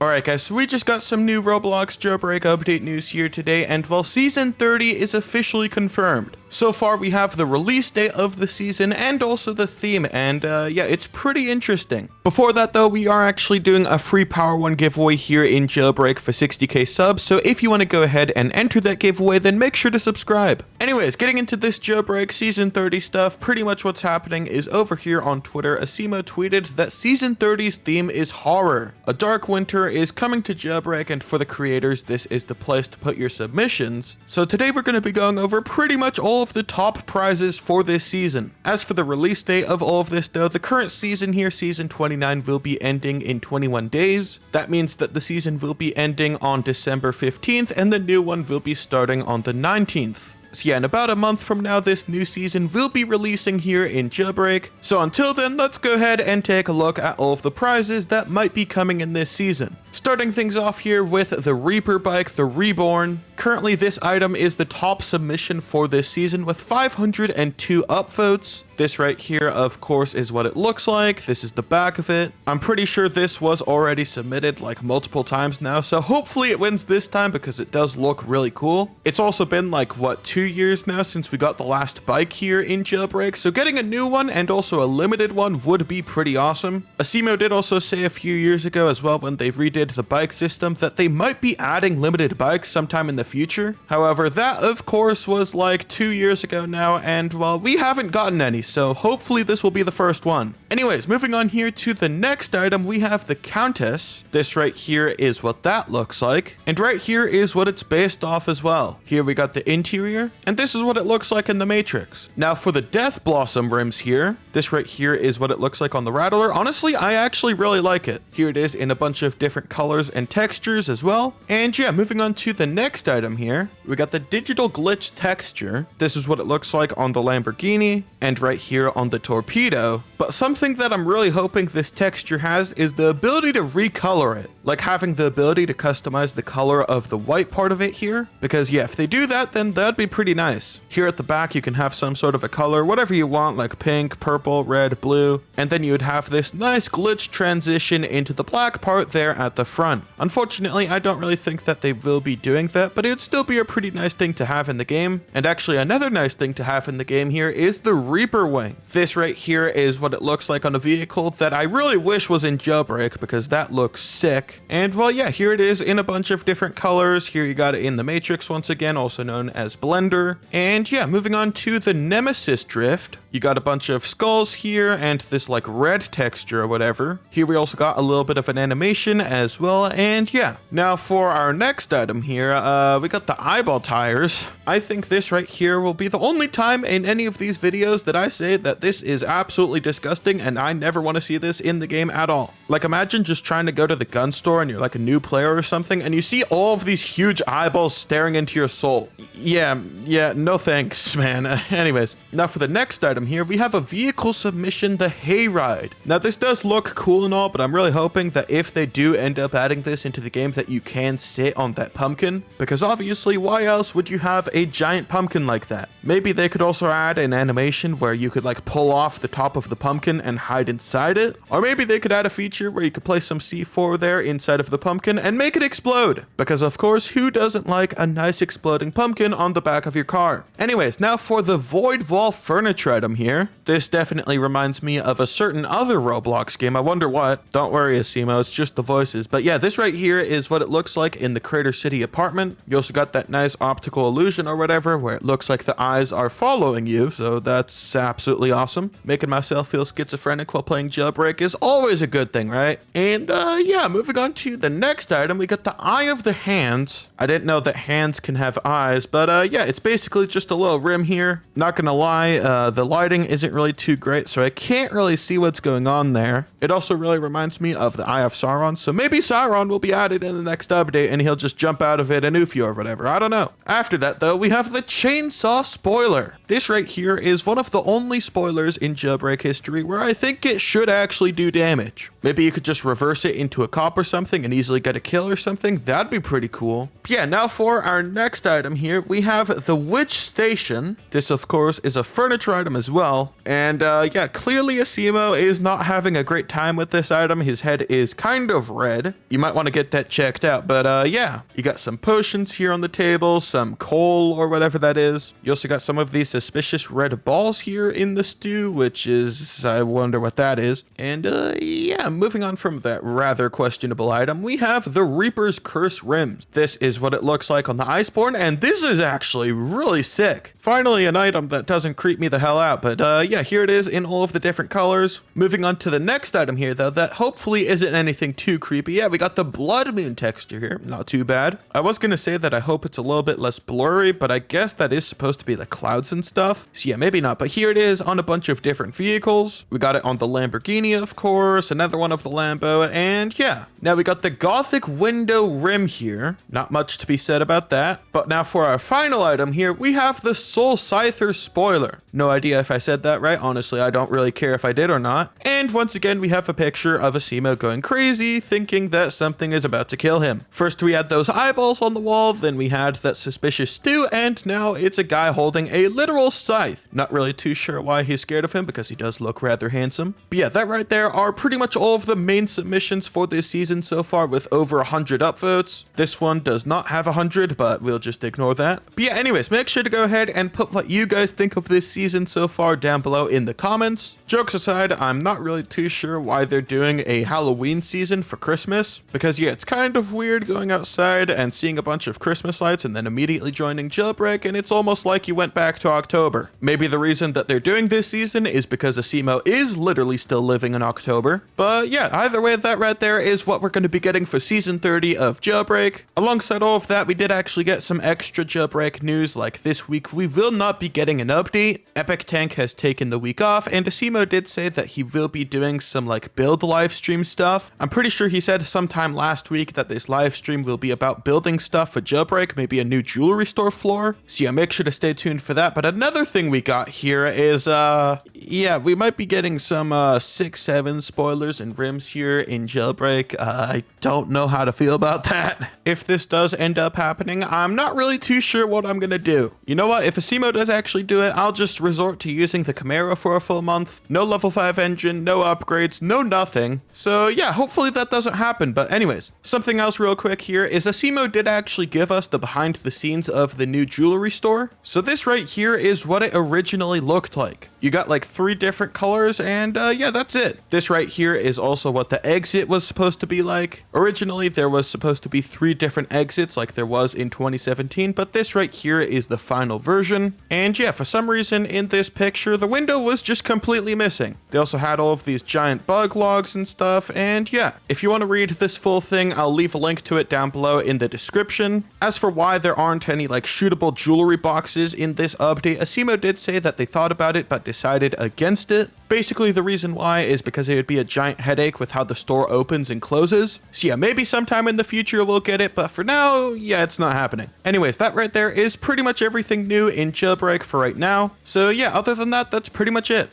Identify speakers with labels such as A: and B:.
A: Alright guys, so we just got some new Roblox Jailbreak update news here today, and well, Season 30 is officially confirmed. So far we have the release date of the season and also the theme, and yeah, it's pretty interesting. Before that though, we are actually doing a free Power 1 giveaway here in Jailbreak for 60k subs, so if you want to go ahead and enter that giveaway, then make sure to subscribe. Anyways, getting into this Jailbreak Season 30 stuff, pretty much what's happening is over here on Twitter, Asimo tweeted that Season 30's theme is horror. A dark winter is coming to Jailbreak, and for the creators, this is the place to put your submissions. So today we're going to be going over pretty much all of the top prizes for this season. As for the release date of all of this though, the current season here, Season 29, will be ending in 21 days. That means that the season will be ending on December 15th, and the new one will be starting on the 19th. So yeah, in about a month from now, this new season will be releasing here in Jailbreak. So until then, let's go ahead and take a look at all of the prizes that might be coming in this season. Starting things off here with the Reaper bike, the Reborn. Currently, this item is the top submission for this season with 502 upvotes. This right here, of course, is what it looks like. This is the back of it. I'm pretty sure this was already submitted like multiple times now, so hopefully it wins this time because it does look really cool. It's also been like, what, 2 years now since we got the last bike here in Jailbreak, so getting a new one and also a limited one would be pretty awesome. Asimo did also say a few years ago as well, when they redid the bike system, that they might be adding limited bikes sometime in the future. However, that of course was like 2 years ago now, and well, we haven't gotten any, so hopefully this will be the first one. Anyways, moving on here to the next item, we have the Countess. This right here is what that looks like, and right here is what it's based off as well. Here we got the interior, and this is what it looks like in the Matrix. Now for the Death Blossom rims here, this right here is what it looks like on the Rattler. Honestly, I actually really like it. Here it is in a bunch of different colors and textures as well. And yeah, moving on to the next item here, we got the digital glitch texture. This is what it looks like on the Lamborghini and right here on the Torpedo. But something that I'm really hoping this texture has is the ability to recolor it, like having the ability to customize the color of the white part of it here, because yeah, if they do that, then that'd be pretty nice. Here at the back, you can have some sort of a color, whatever you want, like pink, purple, red, blue, and then you would have this nice glitch transition into the black part there at the front. Unfortunately, I don't really think that they will be doing that, but it would still be a pretty nice thing to have in the game. And actually, another nice thing to have in the game here is the Reaper wing. This right here is what it looks like on a vehicle that I really wish was in Jailbreak, because that looks sick. And well, yeah, here it is in a bunch of different colors. Here you got it in the Matrix once again, also known as Blender. And yeah, moving on to the Nemesis Drift. You got a bunch of skulls here and this like red texture or whatever. Here we also got a little bit of an animation as well, and yeah. Now for our next item here, we got the eyeball tires. I think this right here will be the only time in any of these videos that I say that this is absolutely disgusting and I never want to see this in the game at all. Like imagine just trying to go to the gun store and you're like a new player or something and you see all of these huge eyeballs staring into your soul. Yeah, no thanks, man. Anyways, now for the next item here, we have a vehicle submission, the Hayride. Now this does look cool and all, but I'm really hoping that if they do end up adding this into the game, that you can sit on that pumpkin, because obviously why else would you have a giant pumpkin like that? Maybe they could also add an animation where you could like pull off the top of the pumpkin and hide inside it, or maybe they could add a feature where you could place some C4 there inside of the pumpkin and make it explode, because of course who doesn't like a nice exploding pumpkin on the back of your car? Anyways, now for the Void Wall furniture item here. This definitely reminds me of a certain other Roblox game. I wonder what. Don't worry, Asimo, it's just the voices. But yeah, this right here is what it looks like in the Crater City apartment. You also got that nice optical illusion or whatever where it looks like the eyes are following you, so that's absolutely awesome. Making myself feel schizophrenic while playing Jailbreak is always a good thing, right? And yeah, moving on to the next item, we got the Eye of the Hands. I didn't know that hands can have eyes, but yeah, it's basically just a little rim here. Not gonna lie, the lighting isn't really too great, so I can't really see what's going on there. It also really reminds me of the Eye of Sauron, so maybe Sauron will be added in the next update and he'll just jump out of it and oof you or whatever. I don't know. After that though, we have the Chainsaw Spoiler. This right here is one of the only spoilers in Jailbreak history where I think it should actually do damage. Maybe you could just reverse it into a cop or something and easily get a kill or something. That'd be pretty cool. Yeah, now for our next item here, we have the Witch Station. This, of course, is a furniture item as well. And yeah, clearly Asimo is not having a great time with this item. His head is kind of red. You might want to get that checked out. But yeah, you got some potions here on the table, some coal or whatever that is. You also got some of these suspicious red balls here in the stew, which is, I wonder what that is. And yeah, moving on from that rather questionable item, we have the Reaper's Curse Rims. This is what it looks like on the Iceborne, and this is actually really sick. Finally, an item that doesn't creep me the hell out, but yeah, here it is in all of the different colors. Moving on to the next item here, though, that hopefully isn't anything too creepy. Yeah, we got the Blood Moon texture here. Not too bad. I was going to say that I hope it's a little bit less blurry, but I guess that is supposed to be the clouds and stuff. So yeah, maybe not, but here it is on a bunch of different vehicles. We got it on the Lamborghini, of course, another one of the Lambo, and yeah. Now we got the Gothic window rim here. Not much to be said about that. But now for our final item here, we have the Soul Scyther spoiler. No idea if I said that right. Honestly, I don't really care if I did or not. And once again, we have a picture of Asimo going crazy, thinking that something is about to kill him. First, we had those eyeballs on the wall, then we had that suspicious stew, and now it's a guy holding a literal scythe. Not really too sure why he's scared of him, because he does look rather handsome. But yeah, that right there are pretty much all of the main submissions for this season so far, with over 100 upvotes. This one does not have 100, but we'll just ignore that. But yeah, anyways, make sure to go ahead and put what you guys think of this season so far down below in the comments. Jokes aside, I'm not really too sure why they're doing a Halloween season for Christmas, because yeah, it's kind of weird going outside and seeing a bunch of Christmas lights and then immediately joining Jailbreak, and it's almost like you went back to October. Maybe the reason that they're doing this season is because Asimo is literally still living in October. But yeah, either way, that right there is what we're going to be getting for season 30 of Jailbreak. Alongside all of that, we did actually get some extra Jailbreak news, like this week we will not be getting an update. Epic Tank has taken the week off, and Asimo did say that he will be doing some like build live stream stuff. I'm pretty sure he said sometime last week that this live stream will be about building stuff for Jailbreak, maybe a new jewelry store floor. So yeah, make sure to stay tuned for that. But another thing we got here is yeah, we might be getting some 6-7 spoilers and rims here in Jailbreak. I don't know how to feel about that. If this does end up happening, I'm not really too sure what I'm gonna do. You know what? If Asimo does actually do it, I'll just resort to using the Camaro for a full month. No level 5 engine, no upgrades, no nothing. So yeah, hopefully that doesn't happen. But anyways, something else real quick here is Asimo did actually give us the behind the scenes of the new jewelry store. So this right here is what it originally looked like. You got like 3 different colors, and yeah, that's it. This right here is also what the exit was supposed to be like. Originally, there was supposed to be 3 different exits like there was in 2017, but this right here is the final version. And yeah, for some reason in this picture, the window was just completely missing. They also had all of these giant bug logs and stuff, and yeah, if you want to read this full thing, I'll leave a link to it down below in the description. As for why there aren't any like shootable jewelry boxes in this update, Asimo did say that they thought about it but decided against it. Basically, the reason why is because it would be a giant headache with how the store opens and closes. So yeah, maybe sometime in the future we'll get it, but for now, yeah, it's not happening. Anyways, that right there is pretty much everything new in Jailbreak for right now. So yeah, other than that, that's pretty much it.